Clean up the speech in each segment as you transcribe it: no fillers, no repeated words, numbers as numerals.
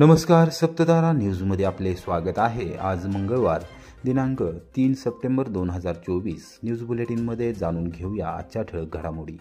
नमस्कार, सप्ततारा न्यूजमध्ये आपले स्वागत आहे। आज मंगळवार दिनांक 3 सप्टेंबर 2024 न्यूज बुलेटिनमध्ये जाणून घेऊया आजच्या ठळक घडामोडी।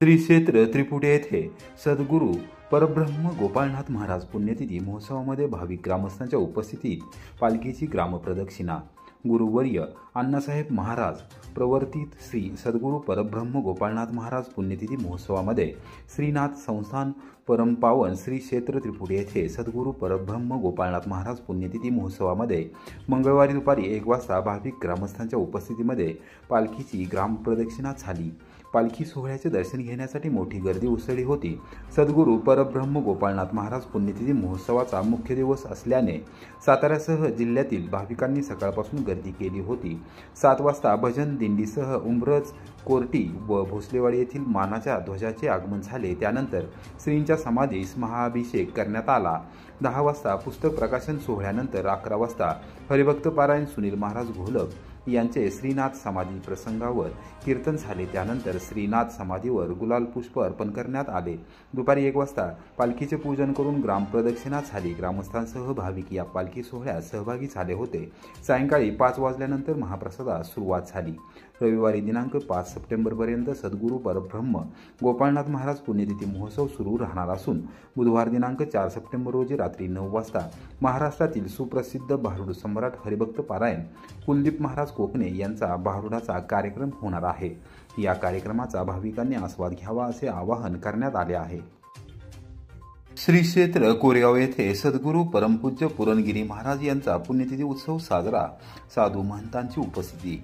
श्री क्षेत्र त्रिपुटे येथे सद्गुरू परब्रह्म गोपाळनाथ महाराज पुण्यतिथी महोत्सवामध्ये भाविक ग्रामस्थांच्या उपस्थितीत पालखीची ग्रामप्रदक्षिणा। गुरुवर्य अण्णासाहेब महाराज प्रवर्तित श्री सद्गुरू परब्रह्म गोपाळनाथ महाराज पुण्यतिथी महोत्सवामध्ये श्रीनाथ संस्थान परमपावन श्री क्षेत्र त्रिपुटे येथे सद्गुरू परब्रह्म गोपाळनाथ महाराज पुण्यतिथी महोत्सवामध्ये मंगळवारी दुपारी 1 वाजता भाविक ग्रामस्थांच्या उपस्थितीमध्ये पालखीची ग्रामप्रदक्षिणा झाली। पालखी सोहळ्याचे दर्शन घेण्यासाठी मोठी गर्दी उसळली होती। सद्गुरू परब्रह्म गोपाळनाथ महाराज पुण्यतिथी महोत्सवाचा मुख्य दिवस असल्याने साताऱ्यासह जिल्ह्यातील भाविकांनी सकाळपासून गर्दी केली होती। 7 वाजता भजन दिंडीसह उंबरज कोर्टी व भोसलेवाडी येथील मानाच्या ध्वजाचे आगमन झाले। त्यानंतर श्रींच्या समाधीस महाअभिषेक करण्यात आला। 10 वाजता पुस्तक प्रकाशन सोहळ्यानंतर 11 वाजता हरिभक्त पारायण सुनील महाराज घोलप यांचे श्रीनाथ समाधी प्रसंगावर कीर्तन झाले। त्यानंतर श्रीनाथ समाधीवर गुलाल पुष्प अर्पण करण्यात आले। दुपारी 1 वाजता पालखीचे पूजन करून ग्रामप्रदक्षिणा झाली। ग्रामस्थांसह भाविक या पालखी सोहळ्यात सहभागी झाले होते। सायंकाळी 5 वाजल्यानंतर महाप्रसादास सुरुवात झाली। रविवारी दिनांक 5 सप्टेंबरपर्यंत सद्गुरू परब्रह्म गोपाळनाथ महाराज पुण्यतिथी महोत्सव सुरू राहणार असून बुधवार दिनांक 4 सप्टेंबर रोजी रात्री 9 वाजता महाराष्ट्रातील सुप्रसिद्ध भारुड सम्राट हरिभक्त पारायण कुलदीप महाराज कोकणे यांचा भारुडाचा कार्यक्रम होणार आहे। या कार्यक्रमाचा भाविकांनी आस्वाद घ्यावा असे आवाहन करण्यात आले आहे। श्री क्षेत्र कोरेगाव येथे सद्गुरू परमपूज्य पुरणगिरी महाराज यांचा पुण्यतिथी उत्सव साजरा। साधू महंतांची उपस्थिती।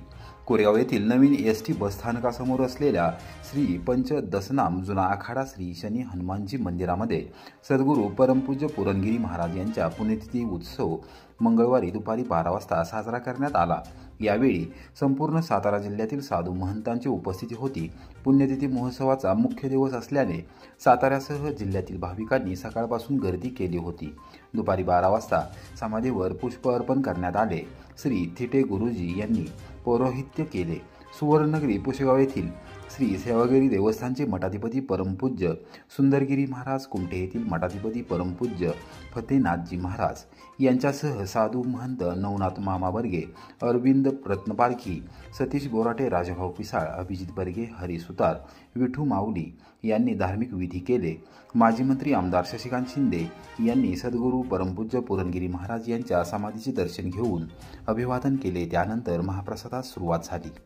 कोरेगाव येथील नवीन एसटी बसस्थानकासमोर असलेल्या श्री पंचदशनाम जुना आखाडा श्री शनी हनुमानजी मंदिरामध्ये सद्गुरू परमपूज्य पुरणगिरी महाराज यांचा पुण्यतिथी उत्सव मंगळवारी दुपारी 12 वाजता साजरा करण्यात आला। यावेळी संपूर्ण सातारा जिल्ह्यातील साधू महंतांची उपस्थिती होती। पुण्यतिथी महोत्सवाचा मुख्य दिवस असल्याने साताऱ्यासह जिल्ह्यातील भाविकांनी सकाळपासून गर्दी केली होती। दुपारी 12 वाजता समाधीवर पुष्प अर्पण करण्यात आले। श्री थिटे गुरुजी यांनी पौरोहित्य केले। सुवर्णनगरी पुशेगाव येथील श्री सेवागिरी देवस्थानचे मठाधिपती परमपूज्य सुंदरगिरी महाराज, कुमठे येथील मठाधिपती परमपूज्य फतेनाथजी महाराज यांच्यासह साधू महंत नवनाथ मामा बर्गे, अरविंद रत्नपारखी, सतीश बोराटे, राजाभाऊ पिसाळ, अभिजित बर्गे, हरी सुतार, विठू माऊली यांनी धार्मिक विधी केले। माजी मंत्री आमदार शशिकांत शिंदे यांनी सद्गुरू परमपूज्य पुरणगिरी महाराज यांच्या समाधीचे दर्शन घेऊन अभिवादन केले। त्यानंतर महाप्रसादास सुरुवात झाली।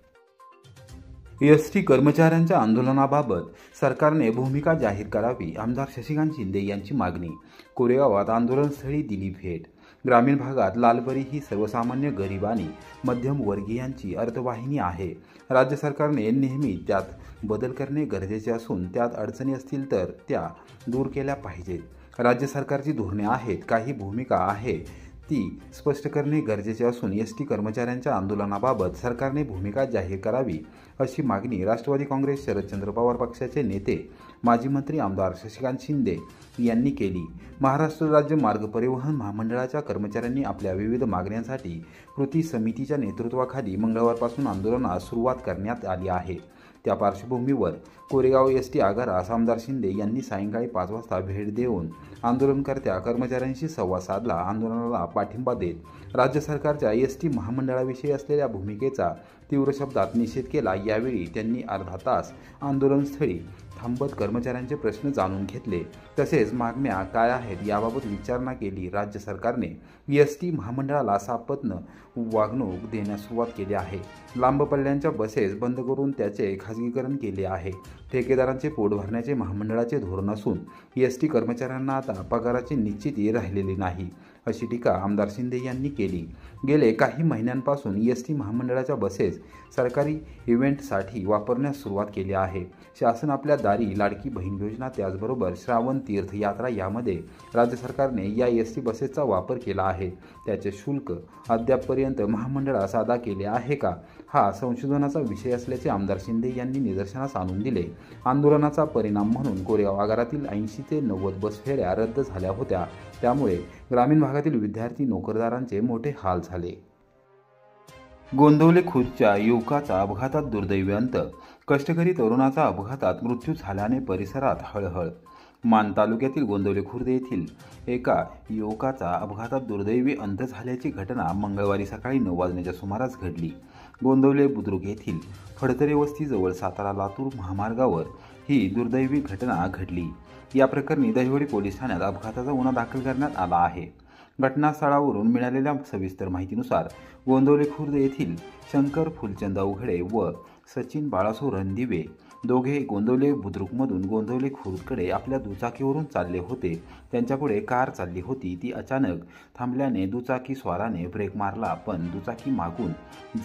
एसटी कर्मचाऱ्यांच्या आंदोलनाबाबत सरकारने भूमिका जाहीर करावी, आमदार शशिकांत शिंदे यांची मागणी। कोरेगावात आंदोलनस्थळी दिली भेट। ग्रामीण भागात लालपरी ही सर्वसामान्य गरीब आणि मध्यमवर्गीयांची अर्थवाहिनी आहे। राज्य सरकारने नेहमी त्यात बदल करणे गरजेचे असून त्यात अडचणी असतील तर त्या दूर केल्या पाहिजेत। राज्य सरकारची धोरणे आहेत, काही भूमिका आहे ती स्पष्ट करणे गरजेचे असून एसटी कर्मचाऱ्यांच्या आंदोलनाबाबत सरकारने भूमिका जाहीर करावी अशी मागणी राष्ट्रवादी काँग्रेस शरदचंद्र पवार पक्षाचे नेते माजी मंत्री आमदार शशिकांत शिंदे यांनी केली। महाराष्ट्र राज्य मार्ग परिवहन महामंडळाच्या कर्मचाऱ्यांनी आपल्या विविध मागण्यांसाठी कृती समितीच्या नेतृत्वाखाली मंगळवारपासून आंदोलनास सुरुवात करण्यात आली आहे। त्या पार्श्वभूमीवर कोरेगाव एसटी आगारास आमदार शिंदे यांनी सायंकाळी 5 वाजता भेट देऊन आंदोलनकर्त्या कर्मचाऱ्यांशी संवाद साधला। आंदोलनाला पाठिंबा देत राज्य सरकारच्या एसटी महामंडळाविषयी असलेल्या भूमिकेचा तीव्र शब्दात निषेध केला। यावेळी त्यांनी अर्धा तास आंदोलनस्थळी थांबत कर्मचाऱ्यांचे प्रश्न जाणून घेतले, तसेच मागण्या काय आहेत याबाबत विचारणा केली। राज्य सरकारने एसटी महामंडळाला सापत्न वागणूक देण्यास सुरुवात केली आहे। लांब पल्ल्यांच्या बसेस बंद करून त्याचे खाजगीकरण केले आहे। ठेकेदारांचे पोट भरण्याचे महामंडळाचे धोरण असून एसटी कर्मचाऱ्यांना आता पगाराची निश्चिती राहिलेली नाही, अशी टीका आमदार शिंदे यांनी केली। गेले काही महिन्यांपासून एसटी महामंडळाच्या बसेस सरकारी इव्हेंटसाठी वापरण्यास सुरुवात केली आहे। शासन आपल्या दारी लाडकी बहीण योजना, त्याचबरोबर श्रावण तीर्थयात्रा यामध्ये राज्य सरकारने या एसटी बसेसचा वापर केला आहे। त्याचे शुल्क अद्यापपर्यंत महामंडळास अदा केले आहे का, हा संशोधनाचा विषय असल्याचे आमदार शिंदे यांनी निदर्शनास आणून दिले। आंदोलनाचा परिणाम म्हणून कोरेगाव आगारातील 80 ते 90 बस फेऱ्या रद्द झाल्या होत्या। त्यामुळे ग्रामीण भागातील विद्यार्थी नोकरदारांचे मोठे हाल झाले। गोंदवले खुर्दच्या युवकाचा अपघातात दुर्दैवी अंत। कष्टकरी तरुणाचा अपघातात मृत्यू झाल्याने परिसरात हळहळ। मान तालुक्यातील गोंदवले खुर्द येथील एका युवकाचा अपघातात दुर्दैवी अंत झाल्याची घटना मंगळवारी सकाळी 9 वाजण्याच्या सुमारास घडली। गोंदवले बुद्रुक येथील फडतरे वस्तीजवळ सातारा लातूर महामार्गावर ही दुर्दैवी घटना घडली। या प्रकरणी दहिवडी पोलीस ठाण्यात अपघाताचा गुन्हा दाखल करण्यात आला आहे। घटनास्थळावरून मिळालेल्या सविस्तर माहितीनुसार गोंदवले खुर्द येथील शंकर फुलचंद अवघडे व सचिन बाळासो रणदिवे दोघे गोंदवले बुद्रुकमधून गोंदवले खुर्दकडे आपल्या दुचाकीवरून चालले होते। त्यांच्यापुढे कार चालली होती। ती अचानक थांबल्याने दुचाकी स्वाराने ब्रेक मारला, पण दुचाकी मागून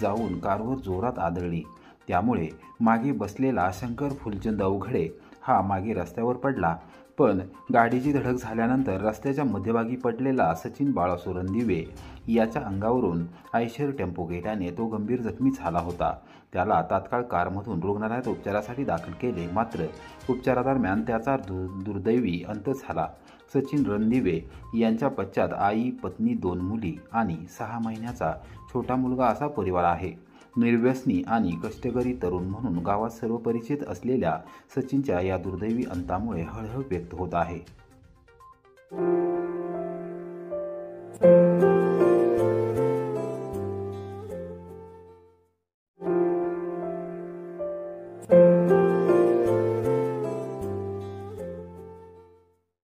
जाऊन कारवर जोरात आदळली। त्यामुळे मागे बसलेला शंकर फुलचंद अवघडे हा मागे रस्त्यावर पडला, पण गाडीची धडक झाल्यानंतर रस्त्याच्या मध्यभागी पडलेला सचिन बाळासो रणदिवे याच्या अंगावरून आयशर टेम्पो गेल्याने तो गंभीर जखमी झाला होता। त्याला तात्काळ कारमधून रुग्णालयात उपचारासाठी दाखल केले, मात्र उपचारादरम्यान त्याचा दुर्दैवी अंत झाला। सचिन रणदिवे यांच्या पश्चात आई, पत्नी, 2 मुली आणि 6 महिन्याचा छोटा मुलगा असा परिवार आहे। निर्व्यसनी आणि कष्टकरी तरुण म्हणून गावात सर्व परिचित असलेल्या सचिनच्या या दुर्दैवी अंतामुळे हळहळ व्यक्त होत आहे।